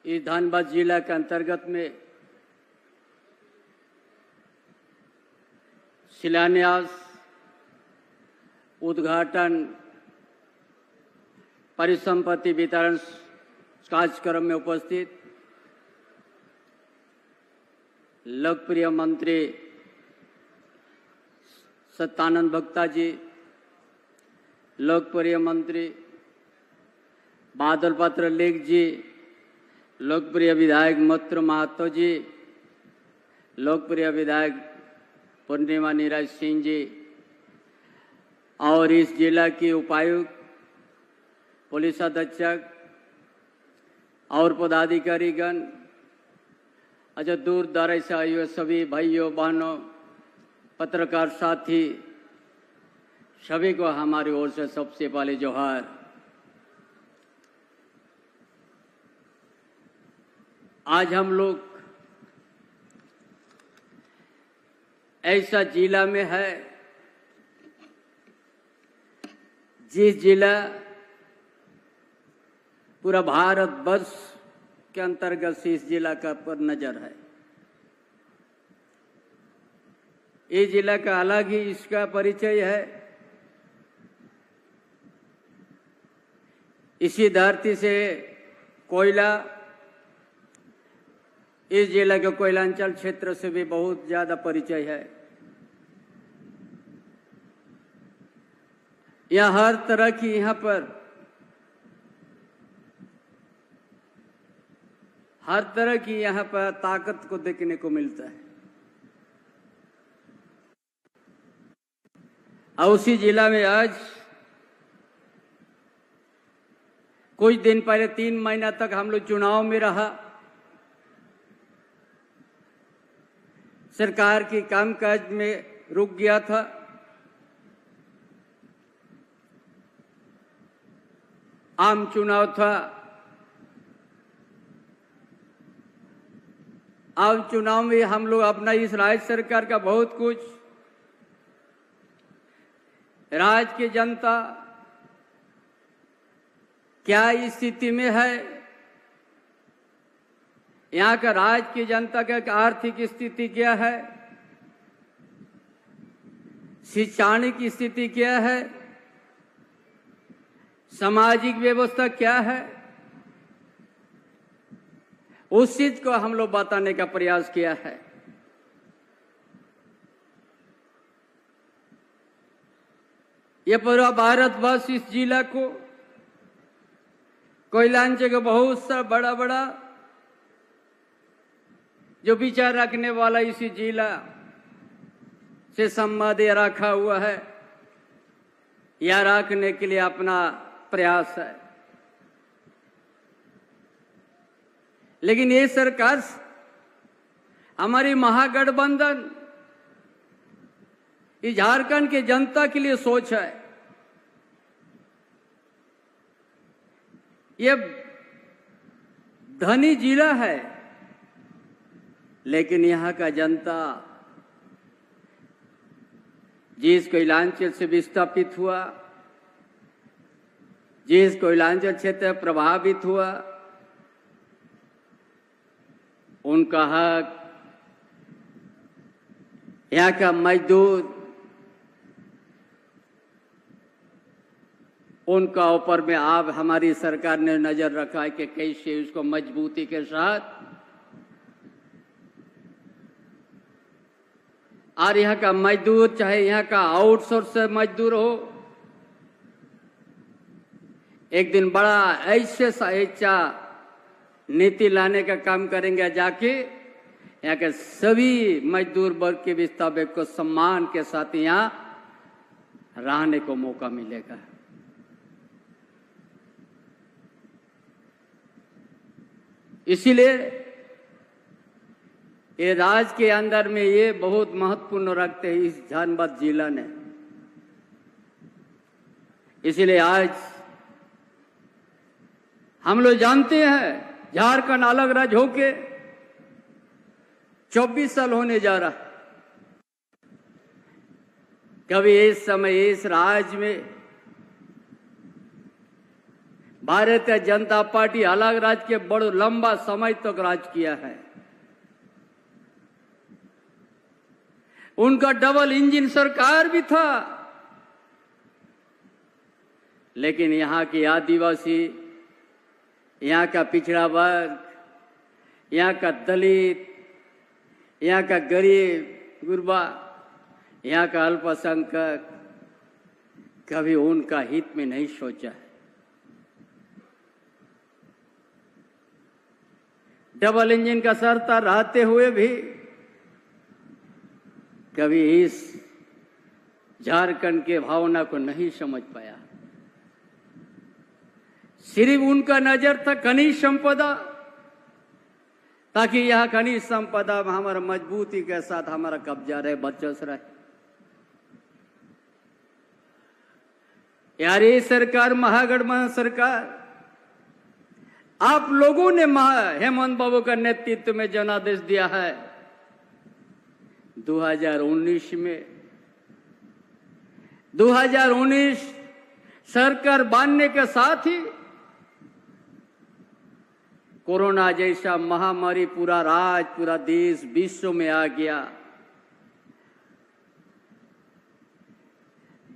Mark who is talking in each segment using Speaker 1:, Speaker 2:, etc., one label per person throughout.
Speaker 1: इस धनबाद जिला के अंतर्गत में शिलान्यास, उद्घाटन, परिसंपत्ति वितरण कार्यक्रम में उपस्थित लोकप्रिय मंत्री सत्यानंद भोक्ता जी, लोकप्रिय मंत्री बादल पत्रलेख जी, लोकप्रिय विधायक मत्र महतो जी, लोकप्रिय विधायक पूर्णिमा नीरज सिंह जी और इस जिला की उपायुक्त, पुलिस अधीक्षक और पदाधिकारीगण, अच्छा दूर दराज से आए हुए सभी भाइयों बहनों, पत्रकार साथी, सभी को हमारी ओर से सबसे पहले जोहार। आज हम लोग ऐसा जिला में है जिस जिला पूरा भारत वर्ष के अंतर्गत से इस जिला का पर नजर है। इस जिला का अलग ही इसका परिचय है। इसी धरती से कोयला, इस जिला के कोयलांचल क्षेत्र से भी बहुत ज्यादा परिचय है। यहाँ हर तरह की यहाँ पर हर तरह की यहाँ पर ताकत को देखने को मिलता है। और उसी जिला में आज कुछ दिन पहले 3 महीना तक हम लोग चुनाव में रहा। सरकार की कामकाज में रुक गया था। आम चुनाव था। आम चुनाव में हम लोग अपना इस राज्य सरकार का बहुत कुछ, राज्य की जनता क्या स्थिति में है, यहाँ का राज्य की जनता का आर्थिक स्थिति क्या है, शैक्षणिक स्थिति क्या है, सामाजिक व्यवस्था क्या है, उस चीज को हम लोग बताने का प्रयास किया है। यह पूरा भारतवर्ष इस जिला को कोयलांचल का बहुत सा बड़ा बड़ा जो विचार रखने वाला इसी जिला से संबंध रखा हुआ है या रखने के लिए अपना प्रयास है। लेकिन ये सरकार, हमारी महागठबंधन इस झारखंड के जनता के लिए सोच है। ये धनी जिला है, लेकिन यहाँ का जनता जिस कोयलांचल से विस्थापित हुआ, जिस कोयलांचल क्षेत्र प्रभावित हुआ, उनका हक, यहाँ का मजदूर, उनका ऊपर में आप हमारी सरकार ने नजर रखा है कि कैसे उसको मजबूती के साथ, और यहाँ का मजदूर चाहे यहाँ का आउटसोर्स मजदूर हो, एक दिन बड़ा ऐसे ऐसा नीति लाने का काम करेंगे जाके यहाँ के सभी मजदूर वर्ग के विस्थापित को सम्मान के साथ यहाँ रहने को मौका मिलेगा। इसीलिए ये राज्य के अंदर में ये बहुत महत्वपूर्ण रखते हैं इस धनबाद जिला ने। इसलिए आज हम लोग जानते हैं झारखंड अलग राज्य होके 24 साल होने जा रहा। कभी इस समय इस राज्य में भारतीय जनता पार्टी अलग राज के बड़ो लंबा समय तक राज किया है। उनका डबल इंजन सरकार भी था, लेकिन यहाँ के आदिवासी, यहाँ का पिछड़ा वर्ग, यहाँ का दलित, यहाँ का गरीब गुरबा, यहाँ का अल्पसंख्यक कभी उनका हित में नहीं सोचा है। डबल इंजन का सरकार रहते हुए भी कभी इस झारखंड के भावना को नहीं समझ पाया। सिर्फ उनका नजर था खनिज संपदा, ताकि यह खनिज संपदा में हमारा मजबूती के साथ हमारा कब्जा रहे, वर्चस्व रहे। यार ये सरकार, महागठबंधन सरकार, आप लोगों ने हेमंत बाबू का नेतृत्व में जनादेश दिया है 2019 में। 2019 सरकार बनने के साथ ही कोरोना जैसा महामारी पूरा राज्य, पूरा देश, विश्व में आ गया।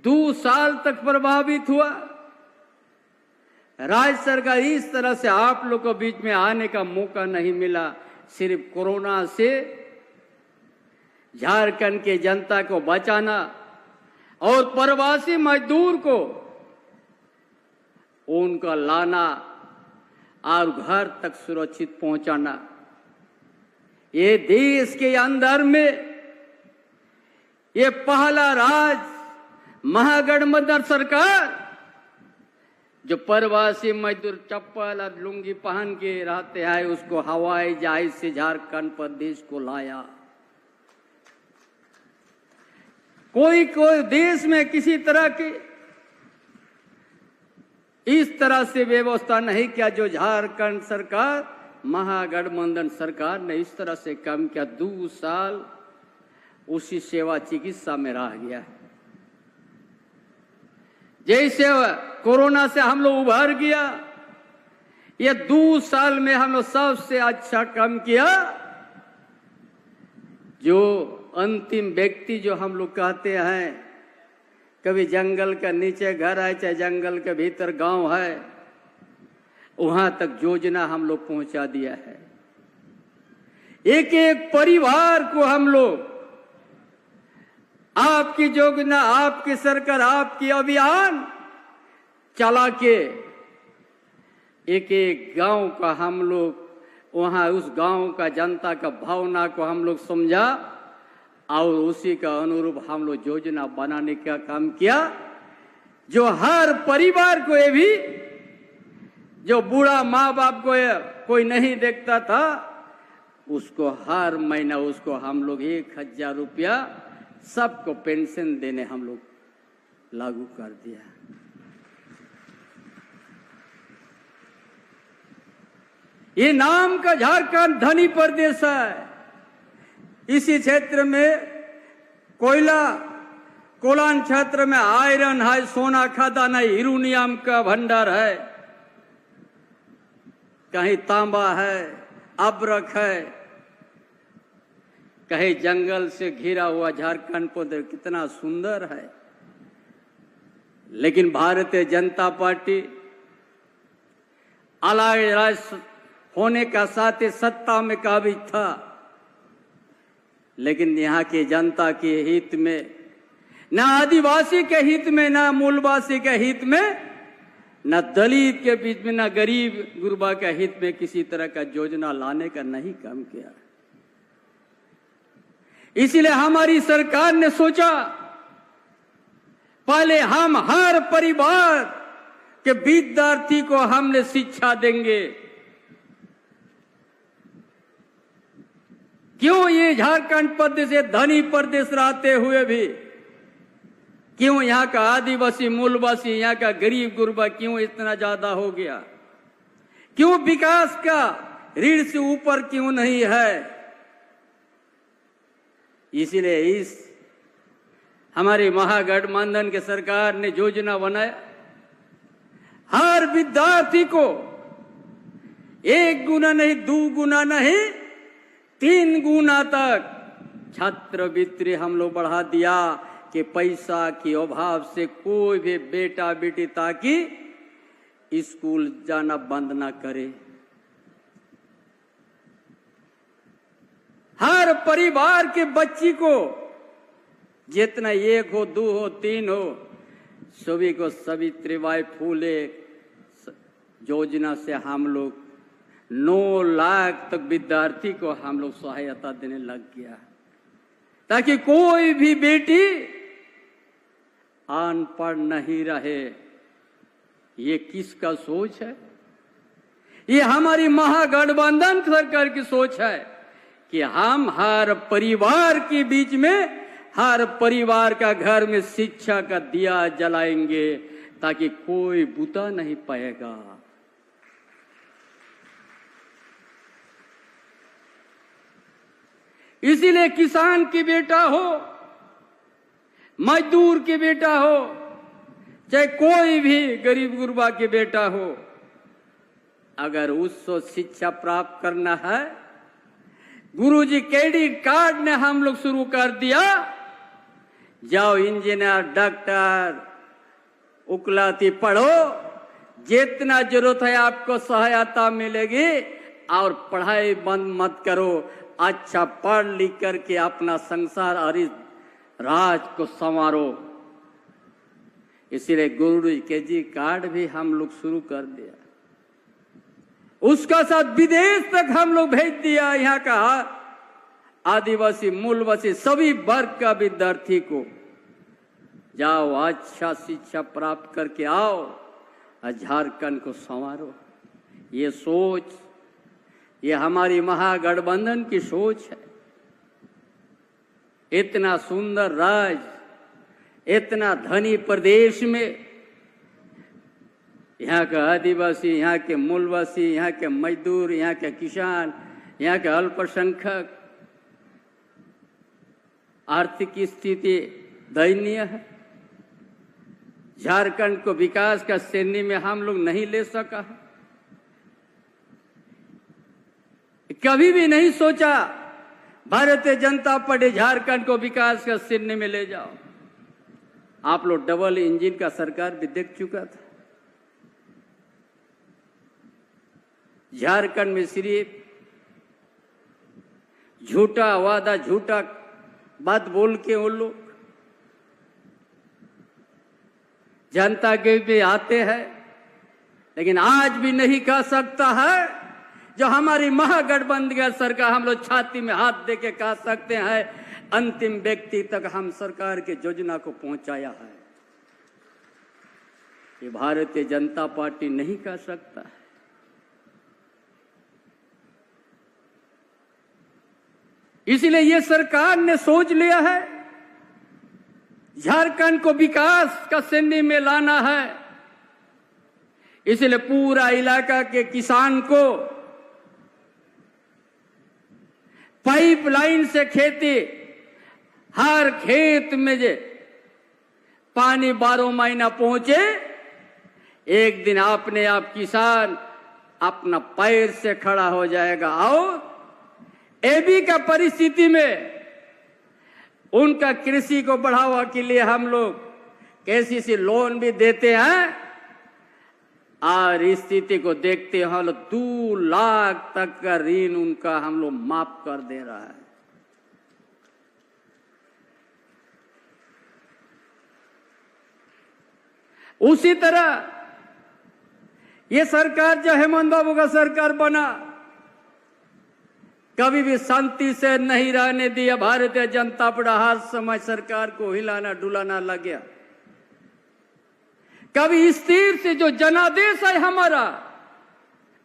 Speaker 1: 2 साल तक प्रभावित हुआ। राज्य सरकार इस तरह से आप लोग को बीच में आने का मौका नहीं मिला। सिर्फ कोरोना से झारखंड के जनता को बचाना और प्रवासी मजदूर को उनका लाना और घर तक सुरक्षित पहुंचाना, ये देश के अंदर में ये पहला राज्य महागठबंधन सरकार जो प्रवासी मजदूर चप्पल और लुंगी पहन के रहते हैं उसको हवाई जहाज से झारखंड प्रदेश को लाया। कोई देश में किसी तरह की इस तरह से व्यवस्था नहीं किया जो झारखंड सरकार, महागठबंधन सरकार ने इस तरह से काम किया। 2 साल उसी सेवा चिकित्सा में रह गया है। जैसे कोरोना से हम लोग उभर गया, ये 2 साल में हम लोग सबसे अच्छा काम किया। जो अंतिम व्यक्ति जो हम लोग कहते हैं, कभी जंगल के नीचे घर है, चाहे जंगल के भीतर गांव है, वहां तक योजना हम लोग पहुंचा दिया है। एक एक परिवार को हम लोग आपकी योजना, आपकी सरकार, आपकी अभियान चला के एक एक गांव का हम लोग वहां उस गांव का जनता का भावना को हम लोग समझा और उसी का अनुरूप हम लोग योजना बनाने का काम किया। जो हर परिवार को, ये भी जो बूढ़ा माँ बाप को कोई नहीं देखता था, उसको हर महीना उसको हम लोग 1000 रुपया सबको पेंशन देने हम लोग लागू कर दिया। ये नाम का झारखंड धनी प्रदेश है। इसी क्षेत्र में कोलान क्षेत्र में आयरन है, सोना खदान है, यूरेनियम का भंडार है, कहीं तांबा है, अब्रक है, कहीं जंगल से घिरा हुआ झारखंड प्रदेश कितना सुंदर है। लेकिन भारतीय जनता पार्टी अलग राज्य होने का साथ ही सत्ता में काबिज था, लेकिन यहाँ के जनता के हित में, न आदिवासी के हित में, न मूलवासी के हित में, न दलित के बीच में, न गरीब गुरबा के हित में किसी तरह का योजना लाने का नहीं काम किया। इसलिए हमारी सरकार ने सोचा पहले हम हर परिवार के विद्यार्थी को हमने शिक्षा देंगे। क्यों ये झारखंड प्रदेश से धनी प्रदेश रहते हुए भी क्यों यहाँ का आदिवासी, मूलवासी, यहाँ का गरीब गुरबा क्यों इतना ज्यादा हो गया? क्यों विकास का रीढ़ से ऊपर क्यों नहीं है? इसीलिए इस हमारी महागठबंधन के सरकार ने योजना बनाया। हर विद्यार्थी को 1 गुना नहीं, 2 गुना नहीं, 3 गुना तक छात्रवृत्ति हम लोग बढ़ा दिया कि पैसा के अभाव से कोई भी बेटा बेटी ताकि स्कूल जाना बंद ना करे। हर परिवार के बच्ची को जितना 1 हो, 2 हो, 3 हो, सभी को सावित्रीबाई फूले योजना से हम लोग 9 लाख तक विद्यार्थी को हम लोग सहायता देने लग गया, ताकि कोई भी बेटी अनपढ़ नहीं रहे। ये किसका सोच है? ये हमारी महागठबंधन सरकार की सोच है कि हम हर परिवार के बीच में, हर परिवार का घर में शिक्षा का दिया जलाएंगे ताकि कोई बुता नहीं पाएगा। इसीलिए किसान की बेटा हो, मजदूर की बेटा हो, चाहे कोई भी गरीब गुरबा की बेटा हो, अगर उसको शिक्षा प्राप्त करना है, गुरुजी क्रेडिट कार्ड ने हम लोग शुरू कर दिया। जाओ इंजीनियर, डॉक्टर, उकलाती पढ़ो, जितना जरूरत है आपको सहायता मिलेगी, और पढ़ाई बंद मत करो। अच्छा पढ़ लिख करके अपना संसार और इस राज को संवारो। इसीलिए गुरुजी क्रेडिट कार्ड भी हम लोग शुरू कर दिया। उसका साथ विदेश तक हम लोग भेज दिया। यहाँ का आदिवासी, मूलवासी सभी वर्ग का विद्यार्थी को जाओ अच्छा शिक्षा प्राप्त करके आओ और झारखंड को संवारो। ये सोच, ये हमारी महागठबंधन की सोच है। इतना सुंदर राज्य, इतना धनी प्रदेश में यहाँ का आदिवासी, यहाँ के मूलवासी, यहाँ के मजदूर, यहाँ के किसान, यहाँ के अल्पसंख्यक आर्थिक स्थिति दयनीय है। झारखंड को विकास का श्रेणी में हम लोग नहीं ले सका है। कभी भी नहीं सोचा भारतीय जनता पार्टी झारखंड को विकास का श्रेणी में ले जाओ। आप लोग डबल इंजन का सरकार भी देख चुका था। झारखंड में सिर्फ झूठा वादा, झूठा बात बोल के वो लोग जनता के भी आते हैं, लेकिन आज भी नहीं कह सकता है जो हमारी महागठबंधन सरकार, हम लोग छाती में हाथ दे के कह सकते हैं अंतिम व्यक्ति तक हम सरकार के योजना को पहुंचाया है। ये भारतीय जनता पार्टी नहीं कह सकता है। इसलिए ये सरकार ने सोच लिया है झारखंड को विकास का श्रेणी में लाना है। इसलिए पूरा इलाका के किसान को पाइपलाइन से खेती, हर खेत में जे पानी 12 महीना पहुंचे, एक दिन अपने आप किसान अपना पैर से खड़ा हो जाएगा। और एबी का परिस्थिति में उनका कृषि को बढ़ावा के लिए हम लोग केसीसी लोन भी देते हैं, और स्थिति को देखते हम लोग 2 लाख तक का ऋण उनका हम लोग माफ कर दे रहा है। उसी तरह ये सरकार जो हेमंत बाबू का सरकार बना, कभी भी शांति से नहीं रहने दिया। भारतीय जनता पार्टी हर समय सरकार को हिलाना डुलाना लग गया। कभी स्थिर से जो जनादेश है हमारा,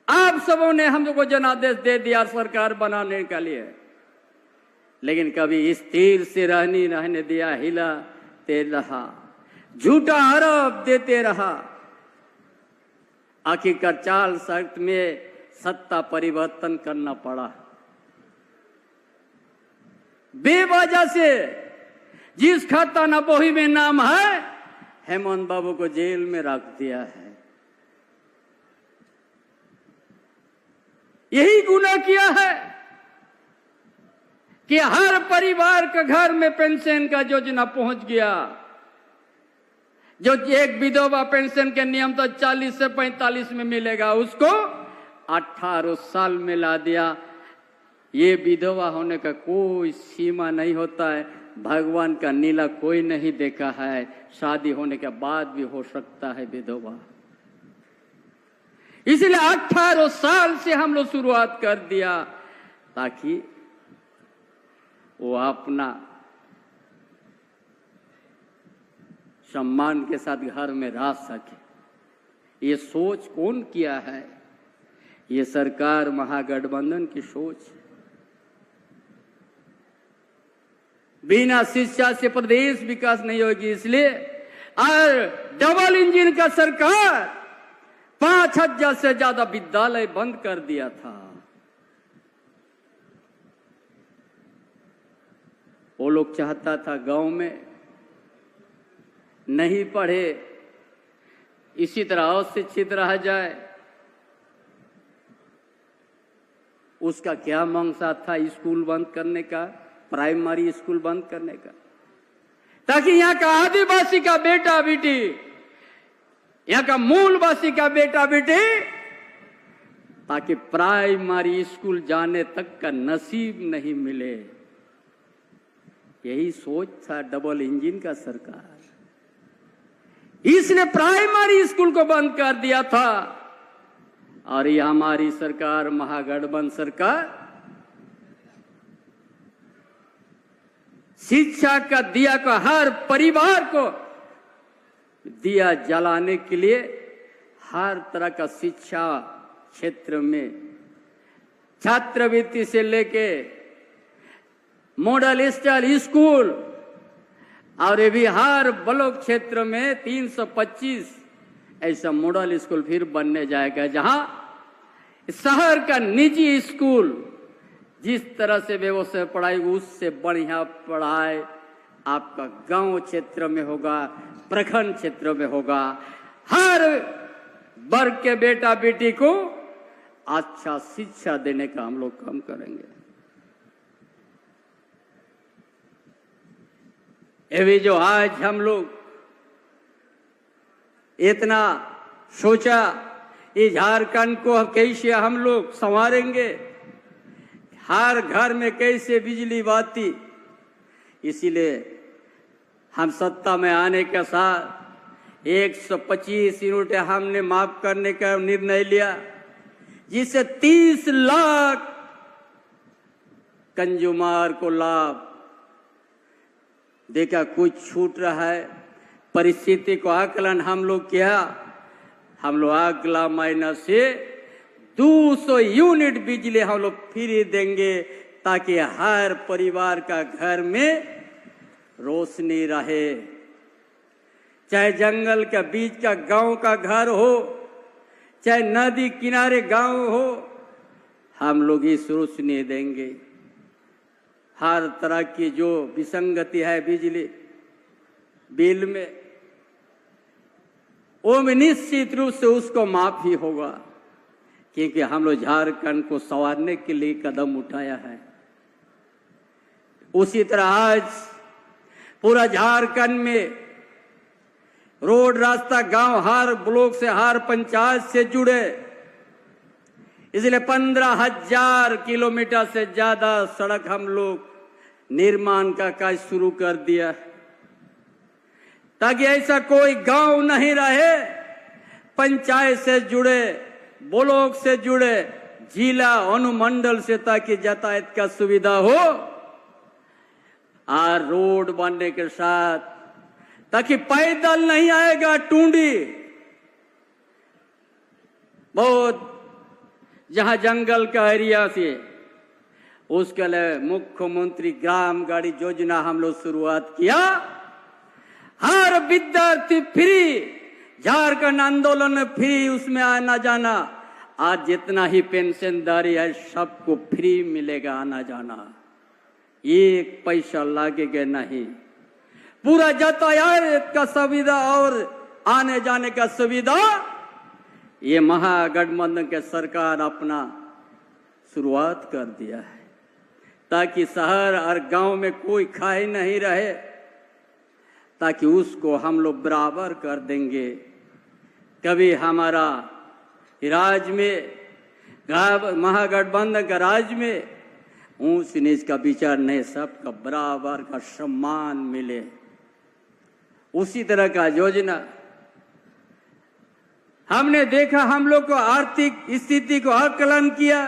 Speaker 1: आप सबों ने हम लोग को जनादेश दे दिया सरकार बनाने के लिए, लेकिन कभी स्थिर से रहने दिया, हिलाते रहा, झूठा आरोप देते रहा। आखिरकार 4 शर्त में सत्ता परिवर्तन करना पड़ा। बेवजह से जिस खाता ना बोही में नाम है, हेमंत बाबू को जेल में रख दिया है। यही गुनाह किया है कि हर परिवार के घर में पेंशन का योजना पहुंच गया। जो एक विधवा पेंशन के नियम तो 40 से 45 में मिलेगा, उसको 18 साल में ला दिया। ये विधवा होने का कोई सीमा नहीं होता है। भगवान का नीला कोई नहीं देखा है। शादी होने के बाद भी हो सकता है विधवा। इसलिए 18 साल से हम लोग शुरुआत कर दिया ताकि वो अपना सम्मान के साथ घर में रह सके। ये सोच कौन किया है? ये सरकार महागठबंधन की सोच। बिना शिक्षा से प्रदेश विकास नहीं होगी। इसलिए और डबल इंजन का सरकार 5000 से ज्यादा विद्यालय बंद कर दिया था। वो लोग चाहता था गांव में नहीं पढ़े, इसी तरह अशिक्षित रह जाए। उसका क्या मकसद था स्कूल बंद करने का, प्राइमरी स्कूल बंद करने का, ताकि यहाँ का आदिवासी का बेटा बेटी, यहाँ का मूलवासी का बेटा बेटी, ताकि प्राइमरी स्कूल जाने तक का नसीब नहीं मिले। यही सोच था डबल इंजन का सरकार। इसने प्राइमरी स्कूल को बंद कर दिया था। और ये हमारी सरकार महागठबंधन सरकार शिक्षा का दिया को हर परिवार को दिया जलाने के लिए हर तरह का शिक्षा क्षेत्र में छात्रवृत्ति से लेके मॉडल स्टाइल स्कूल और ये भी हर ब्लॉक क्षेत्र में 325 ऐसा मॉडल स्कूल फिर बनने जाएगा, जहां शहर का निजी स्कूल जिस तरह से व्यवस्था पढ़ाई उससे बढ़िया पढ़ाई आपका गांव क्षेत्र में होगा, प्रखंड क्षेत्र में होगा। हर वर्ग के बेटा बेटी को अच्छा शिक्षा देने का हम लोग काम करेंगे। ये भी जो आज हम लोग इतना सोचा ये झारखंड को कैसे हम लोग संवारेंगे, हर घर में कैसे बिजली बाती, इसीलिए हम सत्ता में आने के साथ 125 यूनिट हमने माफ करने का निर्णय लिया, जिससे 30 लाख कंज्यूमर को लाभ। देखा कुछ छूट रहा है, परिस्थिति को आकलन हम लोग किया। हम लोग अगला महीना से 200 यूनिट बिजली हम लोग फ्री देंगे, ताकि हर परिवार का घर में रोशनी रहे। चाहे जंगल के बीच का गांव का घर हो, चाहे नदी किनारे गांव हो, हम लोग इस रोशनी देंगे। हर तरह की जो विसंगति है बिजली बिल में, वो में निश्चित रूप से उसको माफ ही होगा, क्योंकि हम लोग झारखंड को संवारने के लिए कदम उठाया है। उसी तरह आज पूरा झारखंड में रोड रास्ता गांव हर ब्लॉक से हर पंचायत से जुड़े, इसलिए 15,000 किलोमीटर से ज्यादा सड़क हम लोग निर्माण का कार्य शुरू कर दिया, ताकि ऐसा कोई गांव नहीं रहे पंचायत से जुड़े, ब्लॉक से जुड़े, जिला अनुमंडल से, ताकि यातायात का सुविधा हो। और रोड बनने के साथ ताकि पैदल नहीं आएगा टूंडी, बहुत जहां जंगल का एरिया से, उसके लिए मुख्यमंत्री ग्राम गाड़ी योजना हम लोग शुरुआत किया। हर विद्यार्थी फ्री, झारखंड आंदोलन में फ्री उसमें आना जाना। आज जितना ही पेंशनदारी है सबको फ्री मिलेगा आना जाना, एक पैसा लगेगा नहीं। पूरा यातायात का सुविधा और आने जाने का सुविधा ये महागठबंधन के सरकार अपना शुरुआत कर दिया है ताकि शहर और गांव में कोई खाई नहीं रहे, ताकि उसको हम लोग बराबर कर देंगे। कभी हमारा राज्य में महागठबंधन का राज्य में ऊंच नीच का विचार नहीं, सबका बराबर का सम्मान मिले, उसी तरह का योजना हमने देखा। हम लोग को आर्थिक स्थिति को आकलन किया,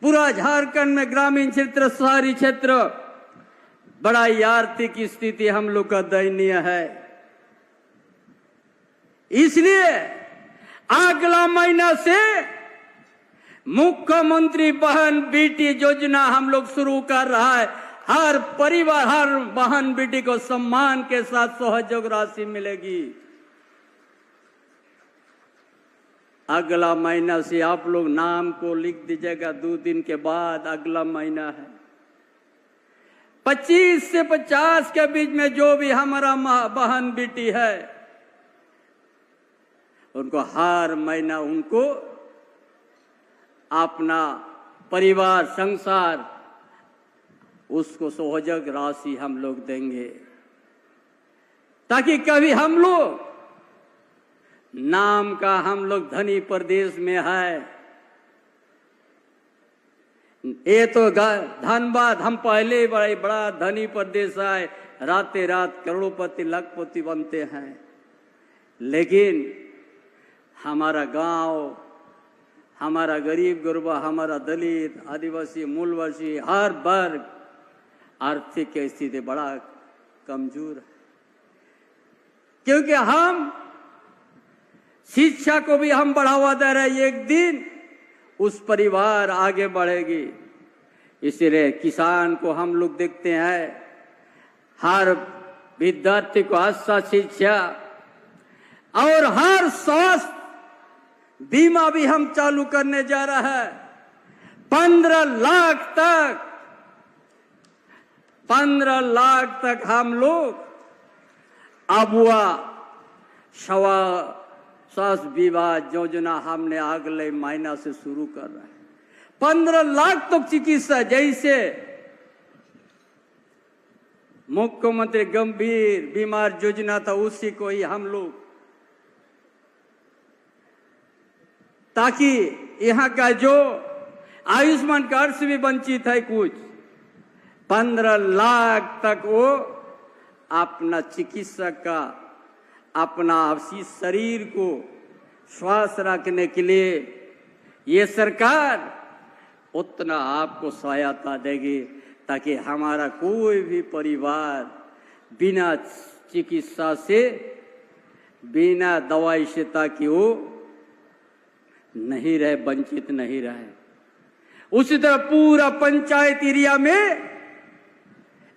Speaker 1: पूरा झारखंड में ग्रामीण क्षेत्र शहरी क्षेत्र बड़ा ही आर्थिक स्थिति हम लोग का दयनीय है। इसलिए अगला महीना से मुख्यमंत्री बहन बेटी योजना हम लोग शुरू कर रहा है। हर परिवार, हर बहन बेटी को सम्मान के साथ सहयोग राशि मिलेगी। अगला महीना से आप लोग नाम को लिख दीजिएगा, 2 दिन के बाद अगला महीना है। 25 से 50 के बीच में जो भी हमारा बहन बेटी है, उनको हर महीना उनको अपना परिवार संसार उसको सहयोग राशि हम लोग देंगे, ताकि कभी हम लोग नाम का हम लोग धनी प्रदेश में है। ये तो धनबाद हम पहले बड़ा धनी प्रदेश है, रातें रात करोड़पति लाखपति बनते हैं, लेकिन हमारा गांव, हमारा गरीब गुरबा, हमारा दलित आदिवासी मूलवासी हर वर्ग आर्थिक स्थिति बड़ा कमजोर है। क्योंकि हम शिक्षा को भी हम बढ़ावा दे रहे हैं, एक दिन उस परिवार आगे बढ़ेगी। इसलिए किसान को हम लोग देखते हैं, हर विद्यार्थी को अच्छा शिक्षा और हर स्वास्थ्य बीमा भी हम चालू करने जा रहा है। 15 लाख तक हम लोग अबुआ स्वास्थ्य बीमा योजना हमने अगले महीना से शुरू कर रहे हैं। 15 लाख तक चिकित्सा, जैसे मुख्यमंत्री गंभीर बीमार योजना था, उसी को ही हम लोग, ताकि यहाँ का जो आयुष्मान कार्ड से भी वंचित है कुछ, 15 लाख तक वो अपना चिकित्सा का, अपना शरीर को स्वस्थ रखने के लिए ये सरकार उतना आपको सहायता देगी, ताकि हमारा कोई भी परिवार बिना चिकित्सा से, बिना दवाई से, ताकि वो नहीं रहे, वंचित नहीं रहे। उसी तरह पूरा पंचायत एरिया में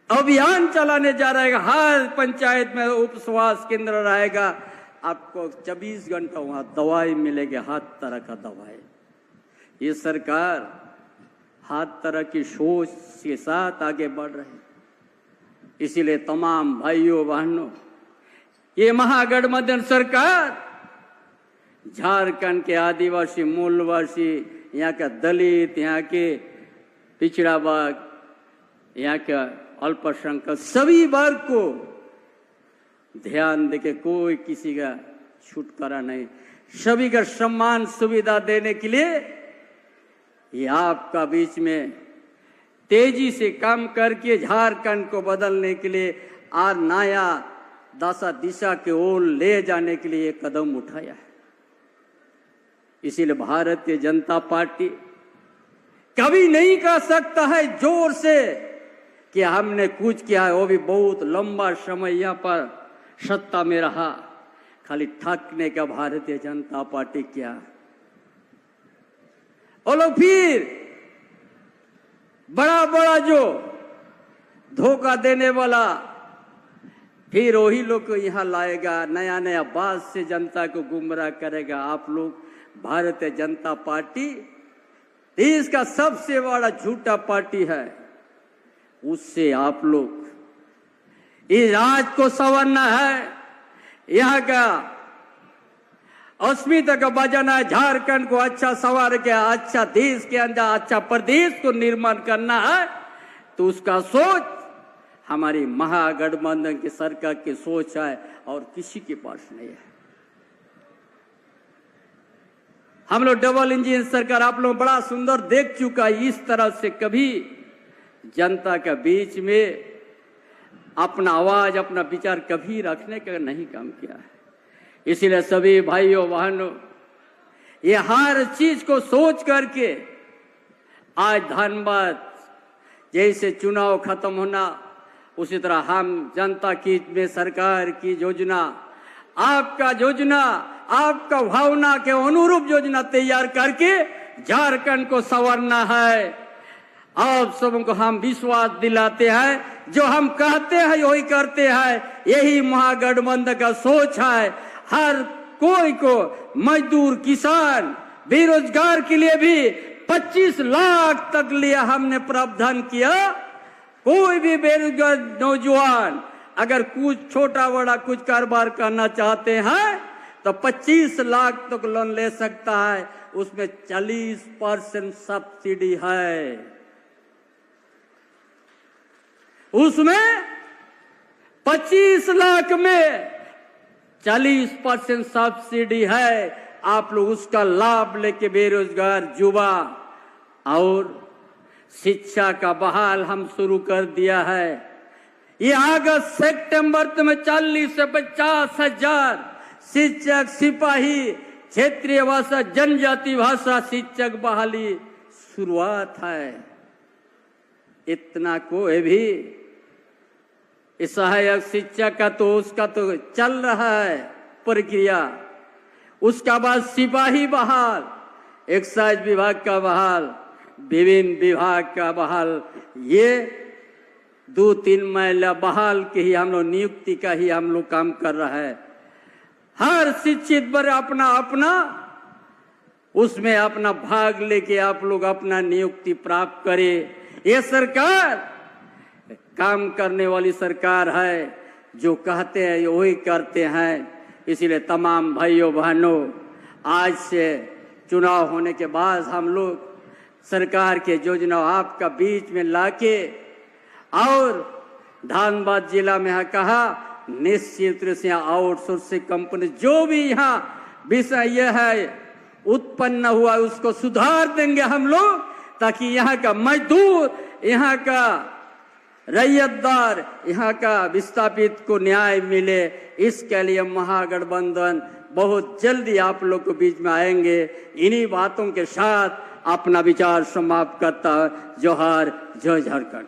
Speaker 1: अभियान चलाने जा रहा है। हर पंचायत में उप स्वास्थ्य केंद्र रहेगा, आपको 24 घंटा वहां दवाई मिलेगी, हर तरह का दवाई। ये सरकार हर तरह की सोच के साथ आगे बढ़ रही है। इसीलिए तमाम भाइयों बहनों, ये महागठबंधन सरकार झारखंड के आदिवासी मूलवासी, यहाँ का दलित, यहाँ के पिछड़ा वर्ग, यहाँ का अल्पसंख्यक, सभी वर्ग को ध्यान देके कोई किसी का छुटकारा नहीं, सभी का सम्मान सुविधा देने के लिए ये आपका बीच में तेजी से काम करके झारखंड को बदलने के लिए और नया दिशा के ओर ले जाने के लिए कदम उठाया है। इसीलिए भारतीय जनता पार्टी कभी नहीं कह सकता है जोर से कि हमने कुछ किया है, वो भी बहुत लंबा समय यहाँ पर सत्ता में रहा, खाली ठगने का भारतीय जनता पार्टी क्या। वो लोग फिर बड़ा बड़ा जो धोखा देने वाला, फिर वही लोग को यहाँ लाएगा, नया नया बात से जनता को गुमराह करेगा। आप लोग भारतीय जनता पार्टी देश का सबसे बड़ा झूठा पार्टी है, उससे आप लोग इस राज को संवारना है। यहाँ का अस्मिता का बजाना है, झारखंड को अच्छा सवार के अच्छा देश के अंदर अच्छा प्रदेश को निर्माण करना है, तो उसका सोच हमारी महागठबंधन की सरकार की सोच है और किसी के पास नहीं है। हम लोग डबल इंजन सरकार आप लोग बड़ा सुंदर देख चुका है। इस तरह से कभी जनता के बीच में अपना आवाज अपना विचार कभी रखने का नहीं काम किया है। इसीलिए सभी भाइयों बहनों, ये हर चीज को सोच करके आज धनबाद जैसे चुनाव खत्म होना, उसी तरह हम जनता की में सरकार की योजना, आपका योजना, आपका भावना के अनुरूप योजना तैयार करके झारखंड को संवारना है। आप सबको हम विश्वास दिलाते हैं, जो हम कहते हैं वही करते हैं। यही महागठबंधन का सोच है। हर कोई को, मजदूर, किसान, बेरोजगार के लिए भी 25 लाख तक लिए हमने प्रावधान किया। कोई भी बेरोजगार नौजवान अगर कुछ छोटा बड़ा कुछ कारोबार करना चाहते हैं तो 25 लाख तक लोन ले सकता है। उसमें 40% सब्सिडी है। उसमें 25 लाख में 40% सब्सिडी है। आप लोग उसका लाभ लेके बेरोजगार युवा और शिक्षा का बहाल हम शुरू कर दिया है। ये अगस्त सितंबर में 40 से 50 हजार शिक्षक, सिपाही, क्षेत्रीय भाषा, जनजाति भाषा शिक्षक बहाली शुरुआत है। इतना कोई भी सहायक शिक्षक का तो उसका तो चल रहा है प्रक्रिया। उसका बाद सिपाही बहाल, एक्साइज विभाग का बहाल, विभिन्न विभाग का बहाल, ये 2-3 महिला बहाल के ही हम लोग नियुक्ति का ही हम लोग काम कर रहा है। हर शिक्षित पर अपना अपना उसमें अपना भाग लेके आप लोग अपना नियुक्ति प्राप्त करें। ये सरकार काम करने वाली सरकार है। जो कहते हैं वही करते हैं। इसीलिए तमाम भाइयों बहनों, आज से चुनाव होने के बाद हम लोग सरकार के योजना आपका बीच में लाके और धनबाद जिला में यहाँ कहा निश्चित रूप से आउटसोर्सिंग कंपनी जो भी यहाँ विषय यह है उत्पन्न हुआ उसको सुधार देंगे हम लोग, ताकि यहाँ का मजदूर, यहाँ का रैयतदार, यहाँ का विस्थापित को न्याय मिले। इसके लिए महागठबंधन बहुत जल्दी आप लोग के बीच में आएंगे। इन्हीं बातों के साथ अपना विचार समाप्त करता। जोहार, जय झारखंड।